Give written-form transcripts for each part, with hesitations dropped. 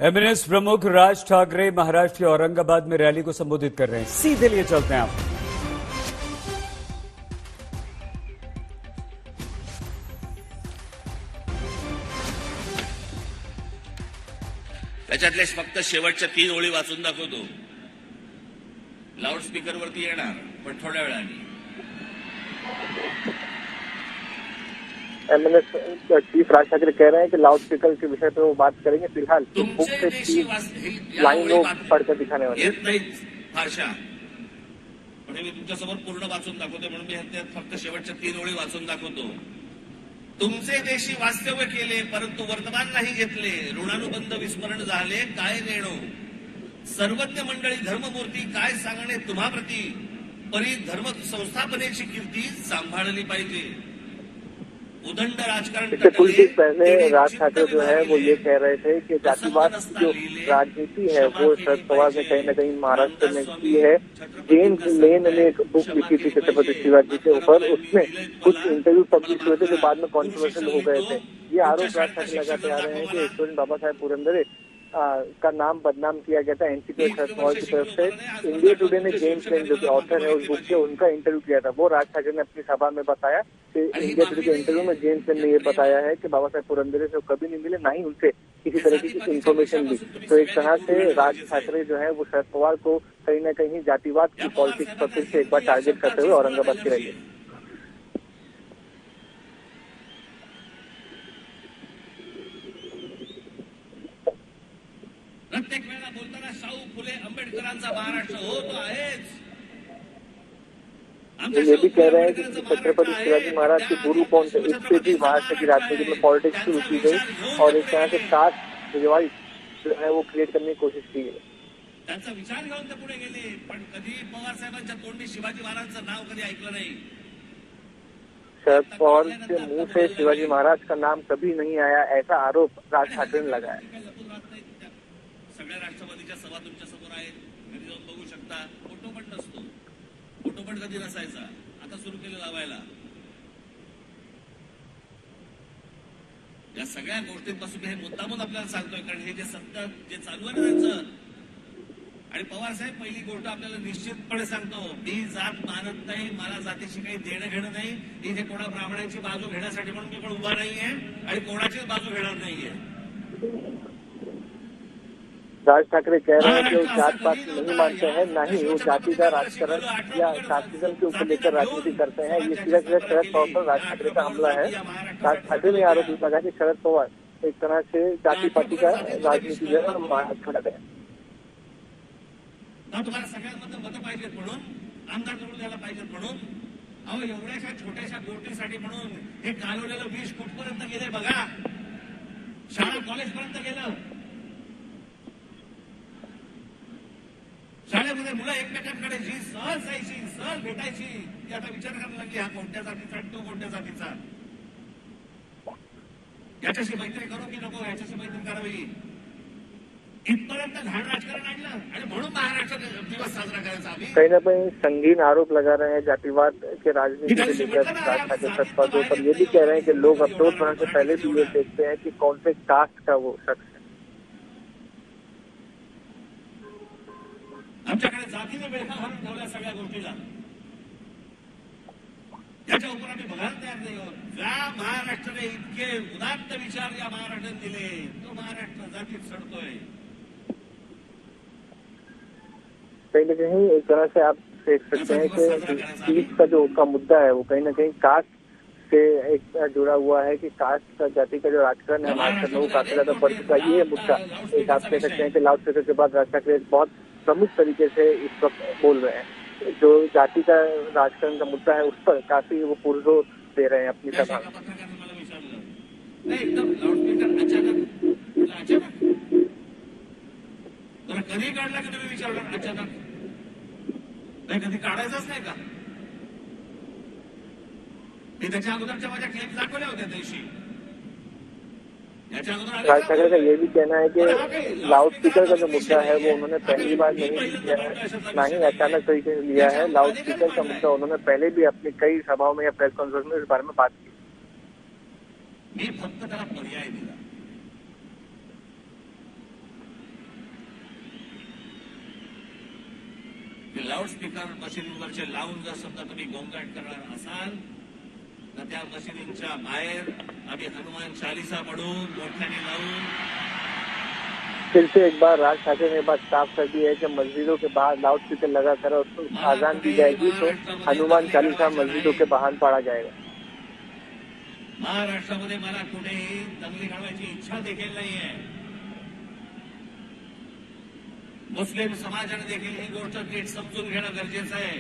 MNS प्रमुख राज ठाकरे महाराष्ट्र के औरंगाबाद में rally को संबोधित कर रहे हैं। सीधे लिए चलते हैं आप। त्याच्यातले फक्त शेवटच्या 3 ओळी वाचून दाखवतो। लाऊडस्पीकरवरती येणार पण थोड्या वेळाने। एमएनएस चीफ राज ठाकरे कह रहे हैं कि लाउडस्पीकर के विषय पर वो बात करेंगे। फिलहाल बुक से 3 लाइन वो पढ़कर दिखाने वाले येत नाही फारशा, पण मी तुमच्यासमोर पूर्ण वाचून दाखवतो म्हणून मी त्यात फक्त शेवटच्या 3 ओळी वाचून दाखवतो। तुमचे देशी वास्तव्य केले परंतु वर्तमान नाही घेतले, ऋणानुबंध विस्मरण झाले काय नेणो, सर्वज्ञ मंडळी धर्ममूर्ती काय सांगणे तुम्हाप्रती, परी धर्म संस्थापनेची कीर्ती सांभाळली पाहिजे। उदंड राजकारण इससे कुछ दिन पहले राज ठाकरे जो है वो ये कह रहे थे कि जातिवाद की जो राजनीति है वो शरद पवार ने कहीं न कहीं महाराष्ट्र में की है। जेम्स लेन ने एक बुक लिखी थी छत्रपति शिवाजी के ऊपर, उसमें कुछ इंटरव्यू पब्लिश हुए थे जो बाद में कॉन्ट्रोवर्शियल हो गए थे। ये आरोप राज ठाकरे लगाते आ रहे हैं कि स्टूडेंट बाबा साहेब पुरंदरे का नाम बदनाम किया गया था एनसीपी और शरद पवार की तरफ से। इंडिया टुडे ने जेम्स लेन जो कि ऑथर है उस बुक के, उनका इंटरव्यू किया था। वो राज ठाकरे ने अपनी सभा में बताया कि इंडिया टुडे के इंटरव्यू में जेम्स लेन ने ये बताया है कि बाबा साहेब पुरंदरे से कभी नहीं मिले, ना ही उनसे किसी तरह की इन्फॉर्मेशन ली। तो एक तरह से राज ठाकरे जो है वो शरद पवार को कहीं न कहीं जातिवाद की पॉलिटिक्स पर फिर से एक बार टारगेट करते हुए औरंगाबाद की रही। प्रत्येक वेळेला बोलताना शाहू फुले आंबेडकरांचा महाराष्ट्र हो तो आहेच। ये भी कह रहे हैं कि छत्रपति शिवाजी महाराज के गुरु कौन थे, इससे भी महाराष्ट्र की राजनीति में पॉलिटिक्स शुरू की गई और एक तरह से कास्ट डिवाइड जो है वो क्रिएट करने की कोशिश की गई। त्यांचा विचार घेऊन ते पुढे गेले, पण कधी पवार साहेबांच्या तोंडी शिवाजी महाराजांचं नाव कधी ऐकलं नाही। शरद पवार के मुंह से शिवाजी महाराज का नाम कभी नहीं आया, ऐसा आरोप राज ठाकरे ने लगाया। सगळ्या राष्ट्रवादीच्या सभा तुमच्या समोर आहेत, घरी जाऊन बघू शकता। फोटो पण नसतो, फोटो पण कधी नसायचा, आता सुरू केलं लावायला। या सगळ्या गोष्टींपासून हे मुद्दामून आपल्याला सांगतोय, कारण हे जे सत्ता जे चालू आहे ना त्यांचं, आणि पवार साहेब पहिली गोष्ट आपल्याला निश्चितपणे सांगतो, मी जात मानत नाही, मला जातीशी काही देणं घेणं नाही। इथे कोणा ब्राह्मणांची बाजू घेण्यासाठी म्हणून मी पण उभा नाहीये आणि कोणाचीच बाजू घेणार नाहीये। राज ठाकरे कह रहे हैं कि वो जात पात नहीं मानते हैं, ना ही वो जाति का राजकारण या कास्टिज्म के ऊपर लेकर राजनीति करते हैं। ये सीधा सीधा शरद पवार पर राज ठाकरे का हमला है। राज ठाकरे ने आरोप लगा कि शरद पवार एक तरह से जाति पाति का राजनीति जो है मार्ग खड़ा है। तुम्हाला सगळ्यांमध्ये मतं पाहिजेत म्हणून, आमदार निवडून द्यायला पाहिजेत म्हणून, अहो एवढ्याशा छोट्याशा गोष्टीसाठी म्हणून हे कालवलेलं विष कुठपर्यंत गेले बघा, शाळा कॉलेजपर्यंत गेलं। शाळेमध्ये मुलं एकमेकांकडे जी सहज जायची, सहज भेटायची, ती आता विचार करायला लागली हा कोणत्या जातीचा आणि तो कोणत्या जातीचा, याच्याशी मैत्री करू की नको, याच्याशी मैत्री करावी, इथपर्यंत घाण राजकारण आणलं आणि म्हणून महाराष्ट्र दिवस साजरा करायचा आम्ही। कहीं न कहीं संगीन आरोप लगा रहे हैं जातिवाद के राजनीति को लेकर राज ठाकरे शरद पवार पर। ये भी कह रहे हैं कि लोग अफसोस होने से पहले भी ये देखते हैं कि कौन से कास्ट का वो शख्स है। आमच्याकडे जातीने वेळखा घालून ठेवल्या सगळ्या गोष्टीला, त्याच्या उपर आम्ही बघायला तयार नाही आहोत। ज्या महाराष्ट्राने इतके उदात्त विचार या महाराष्ट्राने दिले, तो महाराष्ट्र जातीत सडतोय। कहीं न कहीं एक तरह से आप देख सकते हैं कि सीट का जो उसका मुद्दा है वो कहीं न कहीं कास्ट से एक जुड़ा हुआ है कि कास्ट का जाति का जो राजकारण है महाराष्ट्र में वो काफी ज्यादा बढ़ चुका है। ये मुद्दा एक आप कह सकते हैं कि लाउडस्पीकर के बाद राज ठाकरे बहुत प्रमुख तरीके से इस वक्त बोल रहे हैं। जो जाति का राजकारण का मुद्दा है उस पर काफी वो पुरजोर दे रहे हैं अपनी सभा में। कधी काढला की तुम्ही विचारलं अचानक नाही, कधी काढायचाच नाही का? मी त्याच्या अगोदरच्या माझ्या क्लिप दाखवल्या होत्या दिवशी। राज ठाकरे का ये भी कहना है कि लाउडस्पीकर का जो मुद्दा है वो उन्होंने पहली बार नहीं लिया है, ना ही अचानक तरीके से लिया है। लाउडस्पीकर का मुद्दा उन्होंने पहले भी अपनी कई सभाओं में या प्रेस कॉन्फ्रेंस में इस बारे में बात की। मी फक्त त्याला पर्याय दिला। की लाऊडस्पीकर मशिनीवरचे लावून जर समजा तुम्ही गोंगाट करणार असाल तर त्या मशिनींच्या बाहेर आम्ही हनुमान चालीसा पढून मोठ्याने लावून फिर से एक बार राज ठाकरे ने बात साफ कर दी है कि मस्जिदों के बाहर लाउड स्पीकर लगाकर उसको आजान दी जाएगी तो हनुमान चालीसा मस्जिदों के बाहर पढ़ा जाएगा। महाराष्ट्रामध्ये मला कुठेही दंगली घडवायची इच्छा देखील नाहीये। मुस्लिम समाजाने देखील ही गोष्ट नीट समजून घेणं गरजेचं आहे।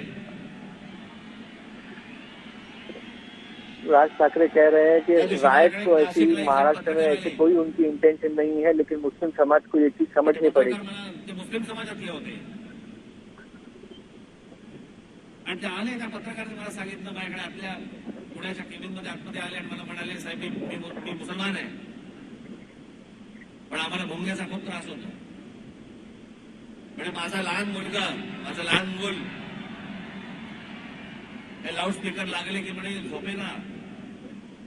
राज ठाकरे कह रहे हैं कि राइट तो ऐसी महाराष्ट्र में ऐसी कोई उनकी इंटेंशन नहीं है, लेकिन मुस्लिम समाज को ये चीज समझनी पड़ेगी। ते मुस्लिम समाजातले होते आणि ते आले त्या पत्रकाराने मला सांगितलं माझ्याकडे आपल्या पुण्याच्या केबिनमध्ये आतमध्ये आले आणि मला म्हणाले साहेब मी मुसलमान आहे पण आम्हाला भोंग्याचा खूप त्रास होतो। म्हणजे माझा लहान मुलगा माझं लहान मूल हे लाऊडस्पीकर लागले की म्हणे झोपेना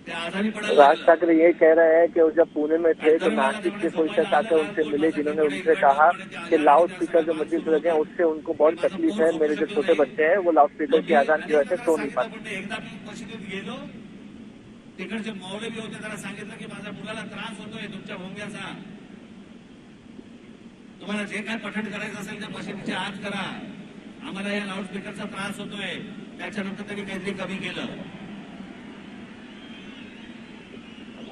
ते आजारी पडायला राज ठाकरे ये कह रहे हैं कि वो जब पुणे में थे तो नासिक के कोई शख्स आकर उनसे मिले जिन्होंने उनसे कहा कि लाउड स्पीकर जो मस्जिद लगे हैं उससे उनको बहुत तकलीफ है, मेरे जो छोटे बच्चे हैं वो लाउड स्पीकर की आजान की वजह से सो नहीं पाते। एकदा मी मशिदीत गेलो तिकडचे मौलवी होते त्याला सांगितलं की माझ्या मुलाला त्रास होतोय तुमच्या भोंग्याचा, तुम्हाला जे काय पठण करायचं असेल त्या मशिदीच्या आत करा, आम्हाला या लाऊडस्पीकरचा त्रास होतोय। त्याच्यानंतर त्यांनी काहीतरी कमी केलं।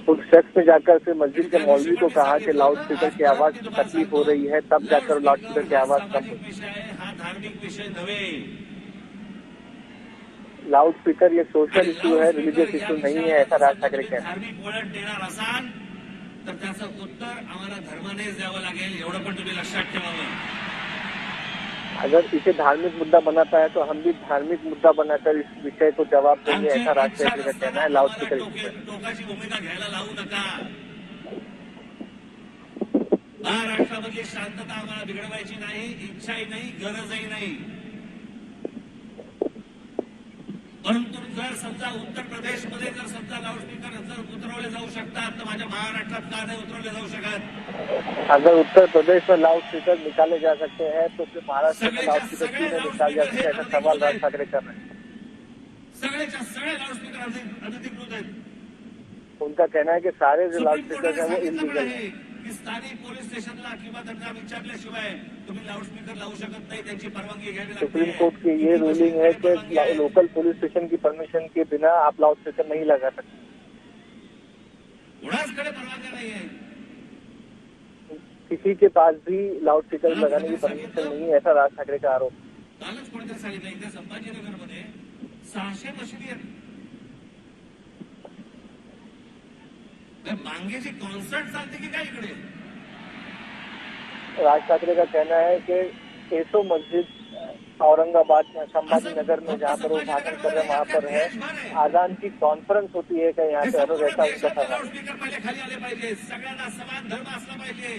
उस शख्स ने जाकर फिर मस्जिद के मौलवी को कहा कि लाउड स्पीकर की आवाज तकलीफ हो रही है, तब जाकर लाउड स्पीकर की आवाज कम हुई। विषय हा धार्मिक विषय नव्हे। लाउड स्पीकर ये सोशल इश्यू है, रिलीजियस इश्यू नहीं है, ऐसा राज ठाकरे कह रहे हैं। धार्मिक वळण देणार असाल तर त्याचं उत्तर आम्हाला धर्मानेच द्यावं लागेल, एवढं पण तुम्ही लक्षात ठेवावं। अगर इसे धार्मिक मुद्दा बनाता है तो हम भी धार्मिक मुद्दा बनाकर इस विषय को जवाब देंगे, ऐसा राज ठाकरे का कहना है। लाउड स्पीकर टोकाची भूमिका घ्यायला लावू नका। महाराष्ट्रामधली शांतता आम्हाला बिघडवायची नाही, इच्छाही नाही, गरजही नाही। परंतु जर समजा उत्तर प्रदेशमध्ये जर समजा लाऊडस्पीकर जर उतरवले जाऊ शकतात तर माझ्या महाराष्ट्रात का नाही उतरवले जाऊ शकत? अगर उत्तर प्रदेश में लाउड स्पीकर निकाले जा सकते हैं तो फिर महाराष्ट्र में लाउड स्पीकर क्यों नहीं निकाले जा सकते, ऐसा सवाल राज ठाकरे कर रहे हैं। सगळेच्या सगळे लाऊडस्पीकर अनधिकृत आहेत। उनका कहना है कि सारे जो लाउड सुप्रीम स्पीकर हैं वो कोर्टाने इलीगल सांगितलं है। की स्थानिक पोलीस स्टेशनला किंवा त्यांना विचारल्याशिवाय तुम्ही लाऊडस्पीकर लावू शकत नाही, त्यांची परवानगी घ्यावी लागते। सुप्रीम कोर्ट की ये रूलिंग है कि लोकल पुलिस स्टेशन की परमिशन के बिना आप लाउड स्पीकर नहीं लगा सकते। कोणाचकडे परवानगी नाहीये, किसी के पास भी लाउड स्पीकर लगाने की परमिशन नहीं है, ऐसा राज ठाकरे का आरोप। कालच कोणीतरी सांगितलं इथे संभाजीनगरमध्ये 600 मशिदी आहेत। मांगेची कॉन्सर्ट चालते की काय इकडे? राज ठाकरे का कहना है कि एसो मस्जिद औरंगाबाद में संभाजी नगर में जहाँ पर वो भाषण कर रहे हैं वहाँ पर है, आजान की कॉन्फ्रेंस होती है कि यहाँ पे हर ऐसा उनका सवाल। लाऊडस्पीकर पहिले खाली आले पाहिजे, सगळ्यांना समान धर्म असला पाहिजे।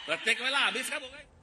प्रत्येक वेळेला आम्हीच का बघाय